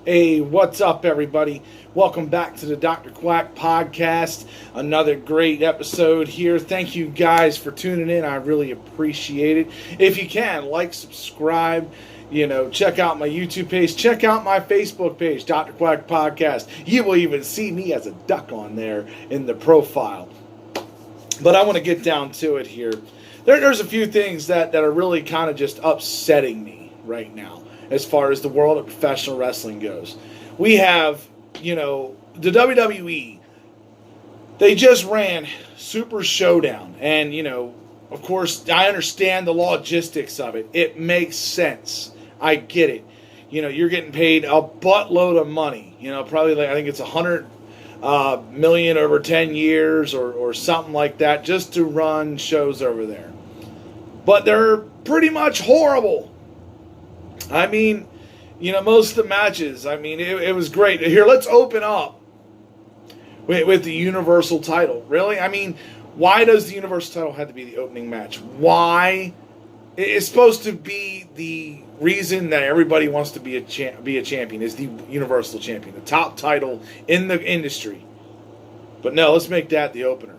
Hey, what's up, everybody? Welcome back to the Dr. Quack Podcast. Another great episode here. Thank you guys for tuning in. I really appreciate it. If you can, like, subscribe, check out my YouTube page. Check out my Facebook page, Dr. Quack Podcast. You will even see me as a duck on there in the profile. But I want to get down to it here. There's a few things that are really kind of just upsetting me right now as far as the world of professional wrestling goes. We have, the WWE. They just ran Super Showdown. And, of course, I understand the logistics of it. It makes sense. I get it. You're getting paid a buttload of money. Probably I think it's $100 million over 10 years or something like that just to run shows over there. But they're pretty much horrible. I mean, most of the matches, it was great. Here, let's open up with the Universal title. Really? Why does the Universal title have to be the opening match? Why? It's supposed to be the reason that everybody wants to be a champion is the Universal Champion, the top title in the industry. But no, let's make that the opener,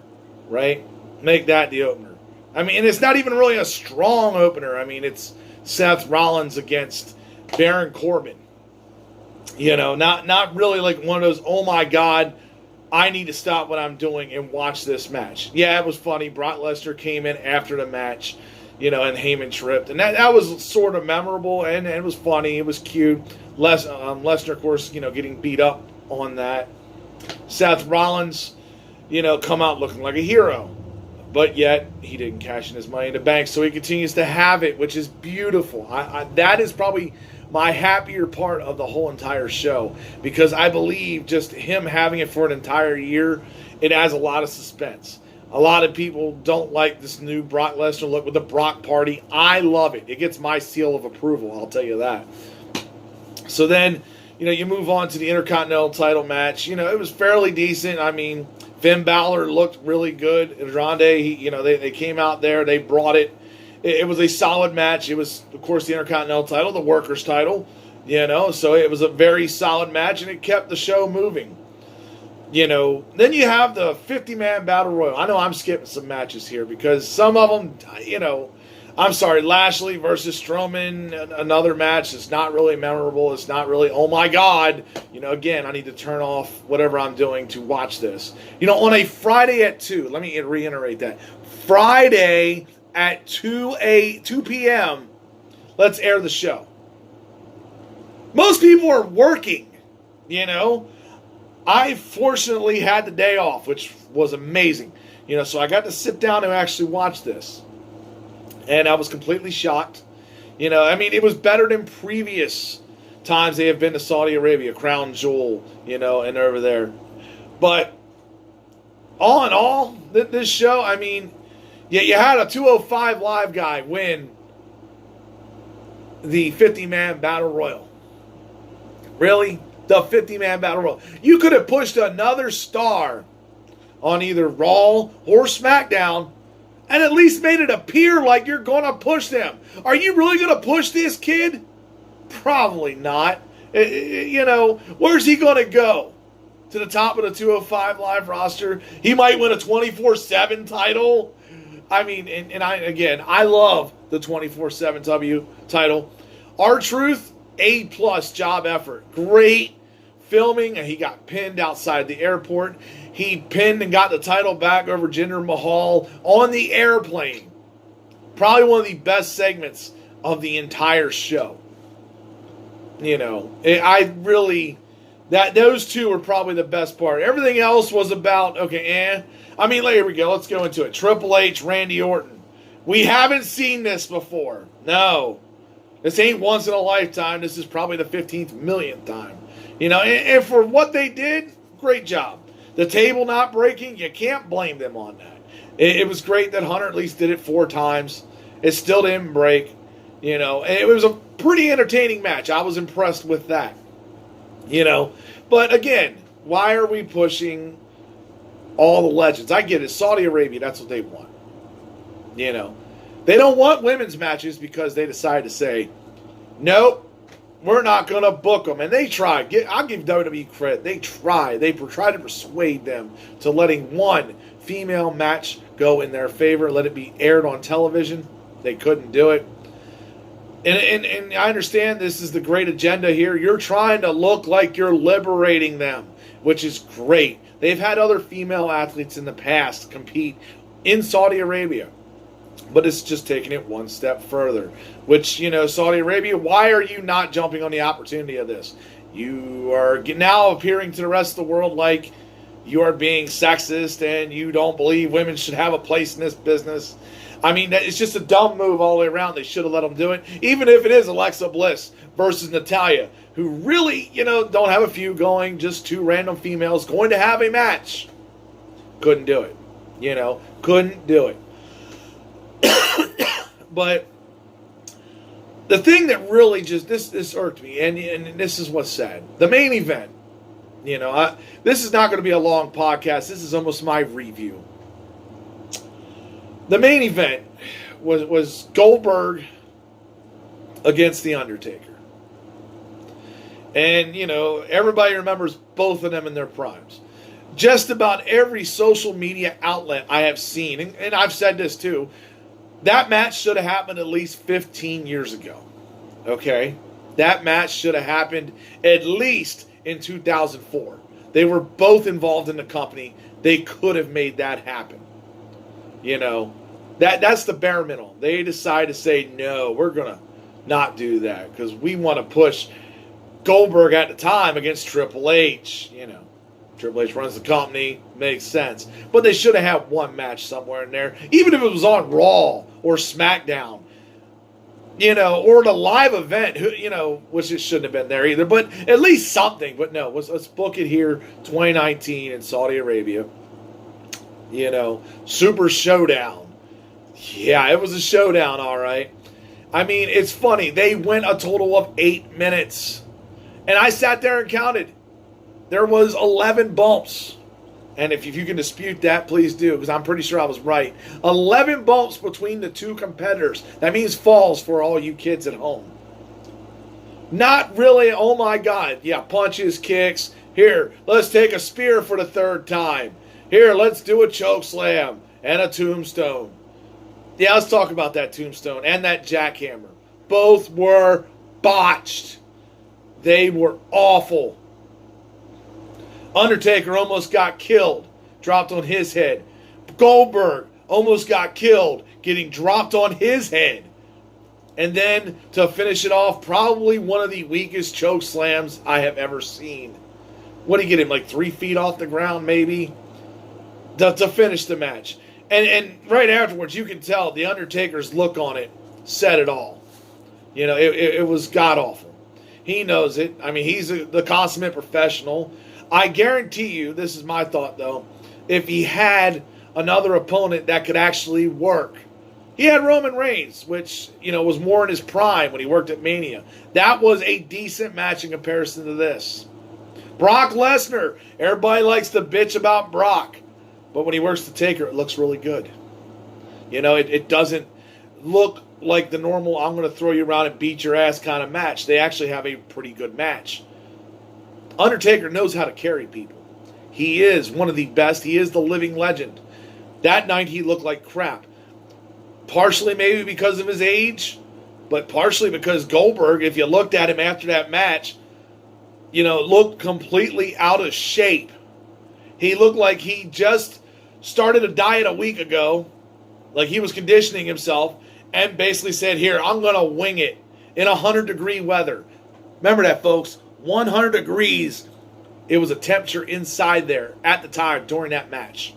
right? Make that the opener. And it's not even really a strong opener. It's Seth Rollins against Baron Corbin. Not really like one of those, oh my God, I need to stop what I'm doing and watch this match. Yeah, it was funny. Brock Lesnar came in after the match, and Heyman tripped. And that was sort of memorable and it was funny. It was cute. Lesnar, of course, getting beat up on that. Seth Rollins, come out looking like a hero. But yet, he didn't cash in his money in the bank, so he continues to have it, which is beautiful. That is probably my happier part of the whole entire show, because I believe just him having it for an entire year, it adds a lot of suspense. A lot of people don't like this new Brock Lesnar look with the Brock Party. I love it. It gets my seal of approval, I'll tell you that. So then, you move on to the Intercontinental title match. It was fairly decent. Finn Balor looked really good. Andrade, they came out there. They brought it. It was a solid match. It was, of course, the Intercontinental title, the Workers' title. So it was a very solid match, and it kept the show moving. Then you have the 50-man Battle Royal. I know I'm skipping some matches here because some of them, I'm sorry, Lashley versus Strowman, another match that's not really memorable. It's not really, oh my God. Again, I need to turn off whatever I'm doing to watch this. On a Friday at 2, let me reiterate that. Friday at 2 p.m., let's air the show. Most people are working, I fortunately had the day off, which was amazing. So I got to sit down and actually watch this. And I was completely shocked. It was better than previous times they have been to Saudi Arabia, Crown Jewel, and over there. But all in all, this show, you had a 205 Live guy win the 50-man Battle Royal. Really? The 50-man Battle Royal. You could have pushed another star on either Raw or SmackDown and at least made it appear like you're going to push them. Are you really going to push this kid? Probably not. Where's he going to go? To the top of the 205 Live roster? He might win a 24/7 title. I love the 24/7 title. R-Truth, A+ job effort. Great filming, and he got pinned outside the airport. He pinned and got the title back over Jinder Mahal on the airplane. Probably one of the best segments of the entire show. Those two were probably the best part. Everything else was about, here we go. Let's go into it. Triple H, Randy Orton. We haven't seen this before. No. This ain't once in a lifetime. This is probably the 15th millionth time. And for what they did, great job. The table not breaking, you can't blame them on that. It was great that Hunter at least did it 4 times. It still didn't break. And it was a pretty entertaining match. I was impressed with that. But again, why are we pushing all the legends? I get it. Saudi Arabia, that's what they want. They don't want women's matches because they decided to say, nope, we're not going to book them. And they tried. I'll give WWE credit. They tried. They tried to persuade them to letting one female match go in their favor, let it be aired on television. They couldn't do it. And I understand this is the great agenda here. You're trying to look like you're liberating them, which is great. They've had other female athletes in the past compete in Saudi Arabia, but it's just taking it one step further. Which, Saudi Arabia, why are you not jumping on the opportunity of this? You are now appearing to the rest of the world like you are being sexist and you don't believe women should have a place in this business. I mean, it's just a dumb move all the way around. They should have let them do it. Even if it is Alexa Bliss versus Natalya, who really, don't have a feud going, just two random females going to have a match. Couldn't do it. Couldn't do it. But the thing that really just, this irked me, and this is what's sad. The main event, this is not going to be a long podcast. This is almost my review. The main event was Goldberg against The Undertaker. And, everybody remembers both of them in their primes. Just about every social media outlet I have seen, and I've said this too, that match should have happened at least 15 years ago. Okay? That match should have happened at least in 2004. They were both involved in the company. They could have made that happen. That's the bare minimum. They decide to say, no, we're going to not do that because we want to push Goldberg at the time against Triple H. Triple H runs the company, makes sense. But they should have had one match somewhere in there, even if it was on Raw or SmackDown, or the live event, which it shouldn't have been there either, but at least something. But no, let's book it here, 2019 in Saudi Arabia. Super Showdown. Yeah, it was a showdown, all right. I mean, it's funny. They went a total of 8 minutes. And I sat there and counted. There was 11 bumps. And if you can dispute that, please do, because I'm pretty sure I was right. 11 bumps between the two competitors. That means falls for all you kids at home. Not really, oh my God. Yeah, punches, kicks. Here, let's take a spear for the third time. Here, let's do a choke slam and a tombstone. Yeah, let's talk about that tombstone and that jackhammer. Both were botched. They were awful. Undertaker almost got killed, dropped on his head. Goldberg almost got killed, getting dropped on his head. And then, to finish it off, probably one of the weakest choke slams I have ever seen. What did he get him, like 3 feet off the ground, maybe? To finish the match. And right afterwards, you can tell the Undertaker's look on it said it all. It was god-awful. He knows it. I mean, he's the consummate professional. I guarantee you, this is my thought, though, if he had another opponent that could actually work. He had Roman Reigns, which, was more in his prime when he worked at Mania. That was a decent match in comparison to this. Brock Lesnar. Everybody likes to bitch about Brock. But when he works the Taker, it looks really good. It doesn't look like the normal, I'm going to throw you around and beat your ass kind of match. They actually have a pretty good match. Undertaker knows how to carry people. He is one of the best. He is the living legend. That night he looked like crap. Partially maybe because of his age, but partially because Goldberg, if you looked at him after that match, looked completely out of shape. He looked like he just started a diet a week ago, like he was conditioning himself, and basically said, here, I'm going to wing it in 100-degree weather. Remember that, folks. 100 degrees. It was a temperature inside there at the time during that match.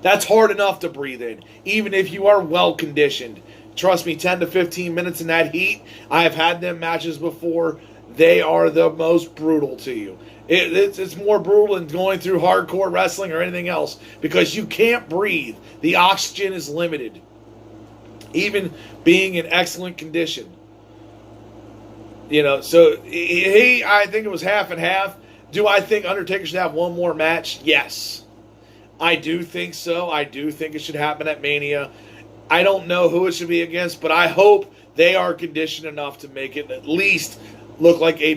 That's hard enough to breathe in, even if you are well conditioned. Trust me, 10 to 15 minutes in that heat, I have had them matches before. They are the most brutal to you. It's more brutal than going through hardcore wrestling or anything else because you can't breathe. The oxygen is limited. Even being in excellent condition. So I think it was half and half. Do I think Undertaker should have one more match? Yes. I do think so. I do think it should happen at Mania. I don't know who it should be against, but I hope they are conditioned enough to make it at least look like a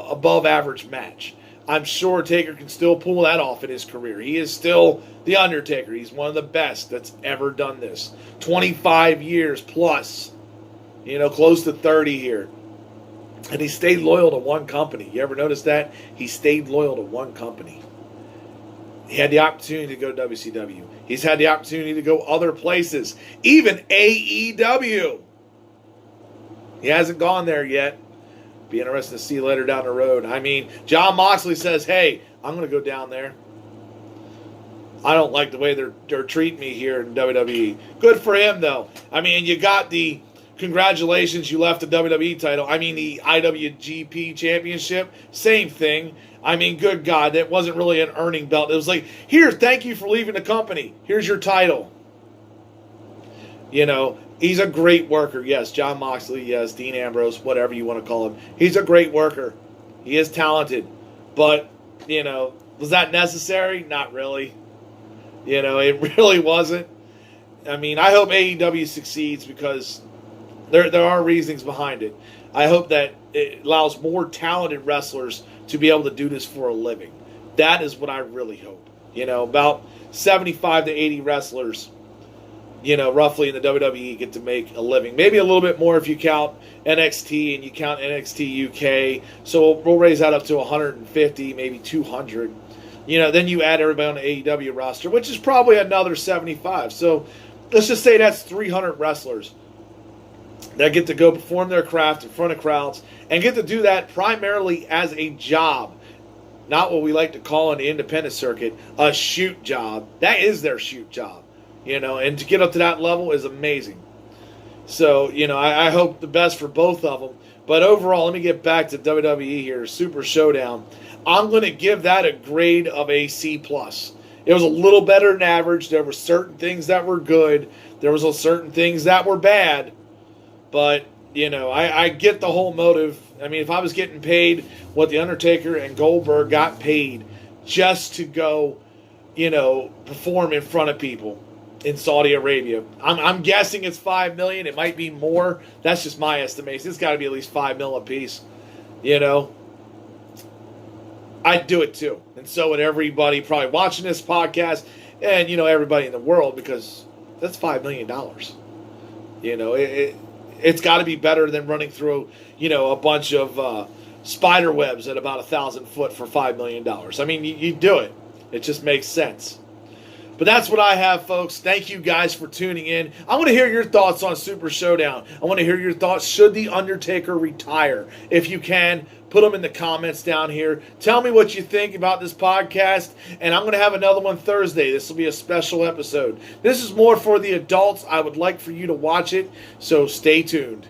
above average match. I'm sure Taker can still pull that off in his career. He is still the Undertaker. He's one of the best that's ever done this. 25 years plus, close to 30 here. And he stayed loyal to one company. You ever notice that? He stayed loyal to one company. He had the opportunity to go to WCW. He's had the opportunity to go other places. Even AEW. He hasn't gone there yet. Be interested to see later down the road. I mean, Jon Moxley says, hey, I'm going to go down there. I don't like the way they're treating me here in WWE. Good for him, though. I mean, you got the congratulations, you left the WWE title. I mean, the IWGP Championship, same thing. I mean, good God, that wasn't really an earning belt. It was like, here, thank you for leaving the company. Here's your title. He's a great worker. Yes, Jon Moxley, yes, Dean Ambrose, whatever you want to call him. He's a great worker. He is talented. But, was that necessary? Not really. It really wasn't. I mean, I hope AEW succeeds because there are reasons behind it. I hope that it allows more talented wrestlers to be able to do this for a living. That is what I really hope. About 75 to 80 wrestlers, roughly in the WWE get to make a living. Maybe a little bit more if you count NXT and you count NXT UK. So we'll raise that up to 150, maybe 200. Then you add everybody on the AEW roster, which is probably another 75. So let's just say that's 300 wrestlers that get to go perform their craft in front of crowds and get to do that primarily as a job. Not what we like to call in the independent circuit a shoot job. That is their shoot job. And to get up to that level is amazing. So, I hope the best for both of them. But overall, let me get back to WWE here, Super Showdown. I'm going to give that a grade of a C+. It was a little better than average. There were certain things that were good. There was certain things that were bad. But, I get the whole motive. I mean, if I was getting paid what The Undertaker and Goldberg got paid just to go, perform in front of people in Saudi Arabia. I'm guessing it's $5 million. It might be more. That's just my estimation. It's got to be at least $5 million a piece. I'd do it too. And so would everybody probably watching this podcast and, everybody in the world because that's $5 million. It's got to be better than running through, a bunch of spider webs at about 1,000 foot for $5 million. I mean, you do it. It just makes sense. But that's what I have, folks. Thank you guys for tuning in. I want to hear your thoughts on Super Showdown. I want to hear your thoughts. Should The Undertaker retire? If you can, put them in the comments down here. Tell me what you think about this podcast. And I'm going to have another one Thursday. This will be a special episode. This is more for the adults. I would like for you to watch it. So stay tuned.